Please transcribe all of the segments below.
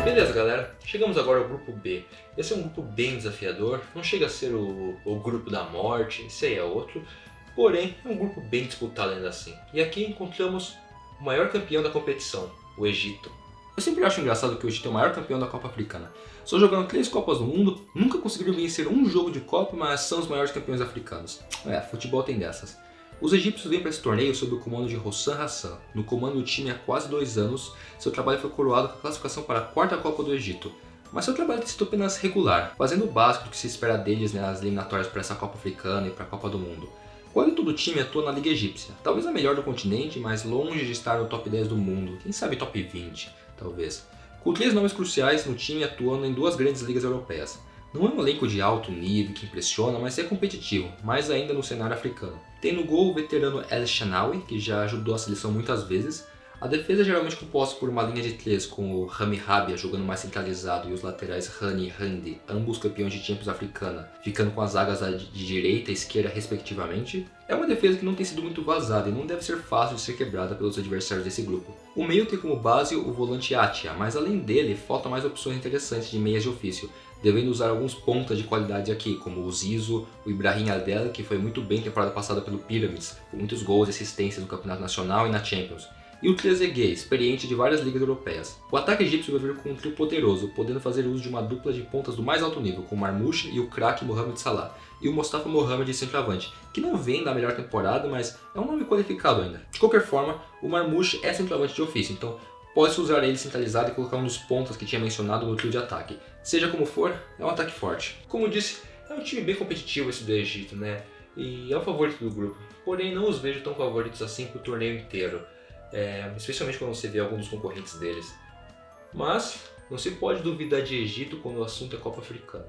Beleza, galera, chegamos agora ao grupo B. Esse é um grupo bem desafiador, não chega a ser o grupo da morte, esse aí é outro, porém é um grupo bem disputado ainda assim. E aqui encontramos o maior campeão da competição, o Egito. Eu sempre acho engraçado que o Egito é o maior campeão da Copa Africana. Só jogando 3 Copas do Mundo, nunca conseguiram vencer um jogo de Copa, mas são os maiores campeões africanos. Futebol tem dessas. Os egípcios vêm para esse torneio sob o comando de Hossam Hassan. No comando do time há quase 2 anos, seu trabalho foi coroado com a classificação para a 4ª Copa do Egito. Mas seu trabalho tem sido apenas regular, fazendo o básico do que se espera deles nas eliminatórias para essa Copa Africana e para a Copa do Mundo. Quase todo o time atua na Liga Egípcia, talvez a melhor do continente, mas longe de estar no top 10 do mundo, quem sabe top 20, talvez. Com 3 nomes cruciais no time atuando em 2 grandes ligas europeias. Não é um elenco de alto nível que impressiona, mas é competitivo, mais ainda no cenário africano. Tem no gol o veterano El Shanawy, que já ajudou a seleção muitas vezes. A defesa é geralmente composta por uma linha de 3 com o Rami Rabia jogando mais centralizado e os laterais Hani e Handi, ambos campeões de Champions Africana, ficando com as zagas de direita e esquerda respectivamente. É uma defesa que não tem sido muito vazada e não deve ser fácil de ser quebrada pelos adversários desse grupo. O meio tem como base o volante Atia, mas além dele faltam mais opções interessantes de meias de ofício, devendo usar alguns pontas de qualidade aqui, como o Zizo, o Ibrahim Adel, que foi muito bem temporada passada pelo Pyramids, com muitos gols e assistências no Campeonato Nacional e na Champions. E o Trezeguet, experiente de várias ligas europeias. O ataque egípcio vai vir com um trio poderoso, podendo fazer uso de uma dupla de pontas do mais alto nível, com o Marmoush e o craque Mohamed Salah, e o Mostafa Mohamed de centroavante, que não vem da melhor temporada, mas é um nome qualificado ainda. De qualquer forma, o Marmoush é centroavante de ofício, então pode-se usar ele centralizado e colocar um dos pontas que tinha mencionado no trio de ataque. Seja como for, é um ataque forte. Como disse, é um time bem competitivo esse do Egito, né? E é o favorito do grupo. Porém, não os vejo tão favoritos assim pro torneio inteiro. Especialmente quando você vê alguns dos concorrentes deles. Mas não se pode duvidar de Egito quando o assunto é Copa Africana.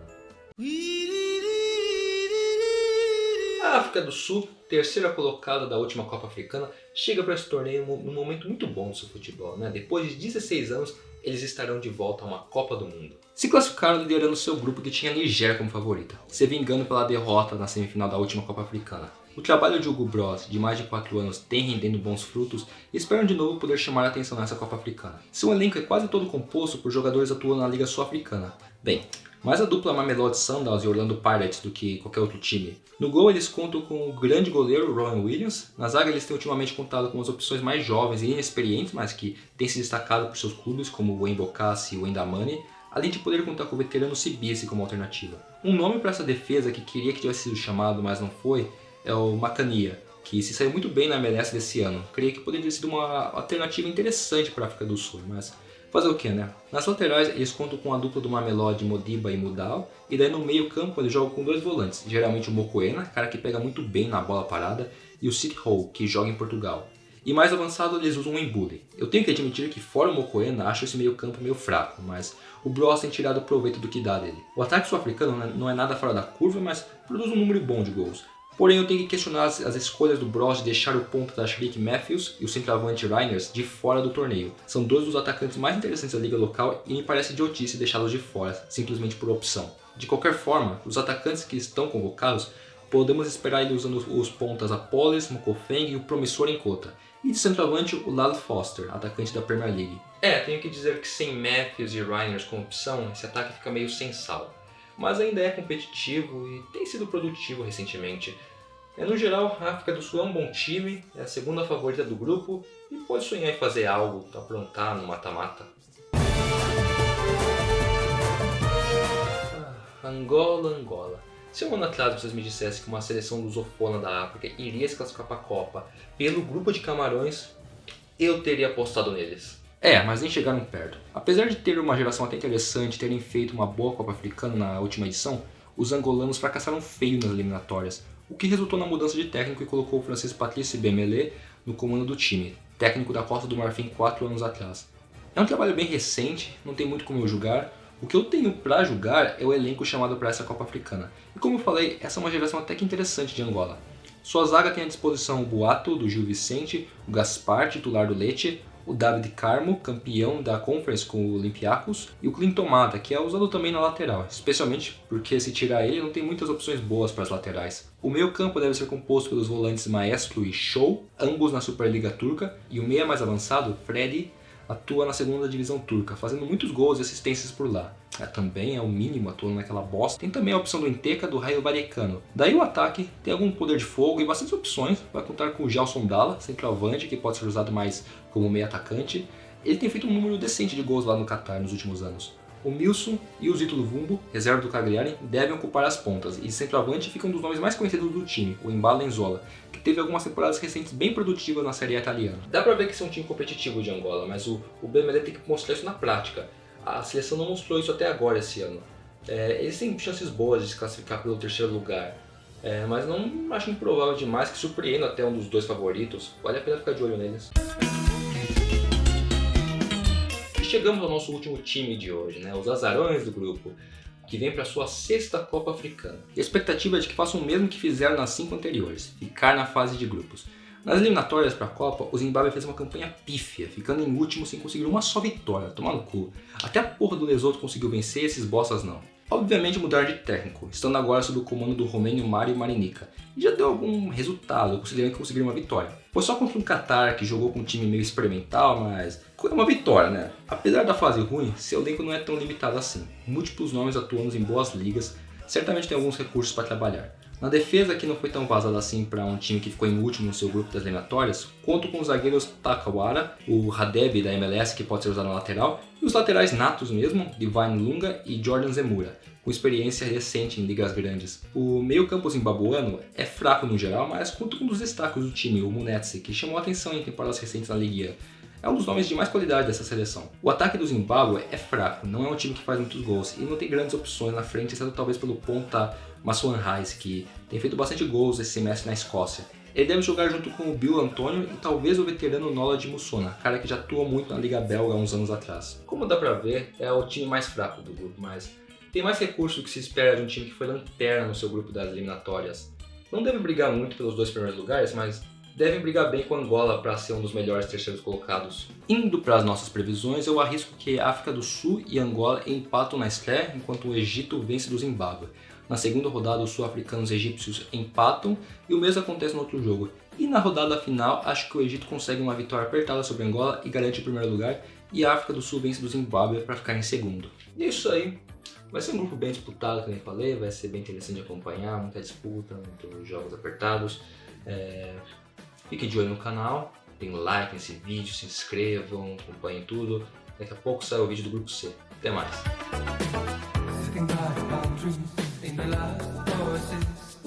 A África do Sul, terceira colocada da última Copa Africana, chega para esse torneio num momento muito bom do seu futebol, né? Depois de 16 anos, eles estarão de volta a uma Copa do Mundo. Se classificaram liderando seu grupo que tinha a Nigéria como favorita, se vingando pela derrota na semifinal da última Copa Africana. O trabalho de Hugo Broz, de mais de 4 anos, tem rendendo bons frutos e esperam de novo poder chamar a atenção nessa Copa Africana. Seu elenco é quase todo composto por jogadores atuando na Liga Sul-Africana. Bem, mais a dupla Mamelodi Sundowns e Orlando Pirates do que qualquer outro time. No gol eles contam com o grande goleiro Rowan Williams. Na zaga eles têm ultimamente contado com as opções mais jovens e inexperientes, mas que têm se destacado por seus clubes, como o Embokassi e o Endamani, além de poder contar com o veterano Sibisi como alternativa. Um nome para essa defesa que queria que tivesse sido chamado, mas não foi, é o Macania, que se saiu muito bem na MLS desse ano. Creio que poderia ter sido uma alternativa interessante para a África do Sul, mas fazer o que, né? Nas laterais eles contam com a dupla do Mamelodi, Modiba e Mudal, e daí no meio campo eles jogam com 2 volantes, geralmente o Mokoena, cara que pega muito bem na bola parada, e o Sid Hole, que joga em Portugal. E mais avançado eles usam o Embule. Eu tenho que admitir que fora o Mokoena acho esse meio campo meio fraco, mas o Bros tem tirado proveito do que dá dele. O ataque sul-africano não é nada fora da curva, mas produz um número bom de gols. Porém, eu tenho que questionar as escolhas do Bros de deixar o ponta da Sharik Matthews e o centroavante Reiners de fora do torneio. São 2 dos atacantes mais interessantes da liga local e me parece idiotice deixá-los de fora, simplesmente por opção. De qualquer forma, os atacantes que estão convocados, podemos esperar ele usando os pontas Apolis, Mokofeng e o promissor Nkota. E de centroavante o Lal Foster, atacante da Premier League. Tenho que dizer que sem Matthews e Reiners como opção, esse ataque fica meio sem sal. Mas ainda é competitivo e tem sido produtivo recentemente. No geral, a África do Sul é um bom time, é a segunda favorita do grupo e pode sonhar em fazer algo, aprontar no mata-mata. Angola. Se um ano atrás vocês me dissessem que uma seleção lusofona da África iria se classificar para a Copa pelo grupo de Camarões, eu teria apostado neles. Mas nem chegaram perto. Apesar de ter uma geração até interessante e terem feito uma boa Copa Africana na última edição, os angolanos fracassaram feio nas eliminatórias, o que resultou na mudança de técnico e colocou o francês Patrice Bemelé no comando do time, técnico da Costa do Marfim 4 anos atrás. É um trabalho bem recente, não tem muito como eu julgar. O que eu tenho pra julgar é o elenco chamado para essa Copa Africana. E como eu falei, essa é uma geração até que interessante de Angola. Sua zaga tem à disposição o Boato, do Gil Vicente, o Gaspar, titular do Lecce, o David Carmo, campeão da Conference com o Olympiacos, e o Clinton Mata, que é usado também na lateral, especialmente porque se tirar ele não tem muitas opções boas para as laterais. O meio campo deve ser composto pelos volantes Maestro e Show, ambos na Superliga Turca, e o meia mais avançado, Freddy, atua na segunda divisão turca, fazendo muitos gols e assistências por lá. Também é o mínimo atuando naquela bosta. Tem também a opção do Enteka do Raio Vallecano. Daí o ataque tem algum poder de fogo e bastantes opções. Vai contar com o Gelson Dalla, centroavante, que pode ser usado mais como meio atacante. Ele tem feito um número decente de gols lá no Qatar nos últimos anos. O Milson e o Zito Luvumbo, reserva do Cagliari, devem ocupar as pontas, e centroavante fica um dos nomes mais conhecidos do time, o Embala Enzola, que teve algumas temporadas recentes bem produtivas na Série A italiana. Dá pra ver que esse é um time competitivo de Angola, mas o BMD tem que mostrar isso na prática. A seleção não mostrou isso até agora esse ano. Eles têm chances boas de se classificar pelo terceiro lugar, mas não acho improvável demais que surpreenda até um dos dois favoritos. Vale a pena ficar de olho neles. Chegamos ao nosso último time de hoje, os azarões do grupo, que vem para sua 6ª Copa Africana. E a expectativa é de que façam o mesmo que fizeram nas 5 anteriores, ficar na fase de grupos. Nas eliminatórias para a Copa, o Zimbábue fez uma campanha pífia, ficando em último sem conseguir uma só vitória, tomar no cu. Até a porra do Lesotho conseguiu vencer, esses bostas não. Obviamente mudaram de técnico, estando agora sob o comando do romeno Mario Marinica. E já deu algum resultado, considerando que conseguiram uma vitória. Foi só contra um Qatar que jogou com um time meio experimental, mas é uma vitória, Apesar da fase ruim, seu elenco não é tão limitado assim. Múltiplos nomes atuando em boas ligas, certamente tem alguns recursos para trabalhar. Na defesa, que não foi tão vazada assim para um time que ficou em último no seu grupo das eliminatórias, conto com os zagueiros Takawara, o Hadebe da MLS, que pode ser usado na lateral, e os laterais natos mesmo, Divine Lunga e Jordan Zemura, com experiência recente em ligas grandes. O meio-campo zimbabuano é fraco no geral, mas conto com um dos destaques do time, o Munetsi, que chamou a atenção em temporadas recentes na Liga. É um dos nomes de mais qualidade dessa seleção. O ataque do Zimbábue é fraco, não é um time que faz muitos gols e não tem grandes opções na frente, exceto talvez pelo ponta Maswan Reis, que tem feito bastante gols esse semestre na Escócia. Ele deve jogar junto com o Bill Antônio e talvez o veterano Nola de Mussona, cara que já atuou muito na Liga Belga há uns anos atrás. Como dá pra ver, é o time mais fraco do grupo, mas tem mais recursos do que se espera de um time que foi lanterna no seu grupo das eliminatórias. Não deve brigar muito pelos 2 primeiros lugares, mas devem brigar bem com Angola para ser um dos melhores terceiros colocados. Indo para as nossas previsões, eu arrisco que a África do Sul e Angola empatam na estreia, enquanto o Egito vence do Zimbábue. Na segunda rodada, os sul-africanos e egípcios empatam e o mesmo acontece no outro jogo. E na rodada final, acho que o Egito consegue uma vitória apertada sobre Angola e garante o primeiro lugar, e a África do Sul vence do Zimbábue para ficar em segundo. E é isso aí. Vai ser um grupo bem disputado, como eu falei, vai ser bem interessante de acompanhar, muita disputa, muitos jogos apertados. Fique de olho no canal, deem like nesse vídeo, se inscrevam, acompanhem tudo. Daqui a pouco sai o vídeo do grupo C. Até mais! Sitting by palm trees in the last oasis,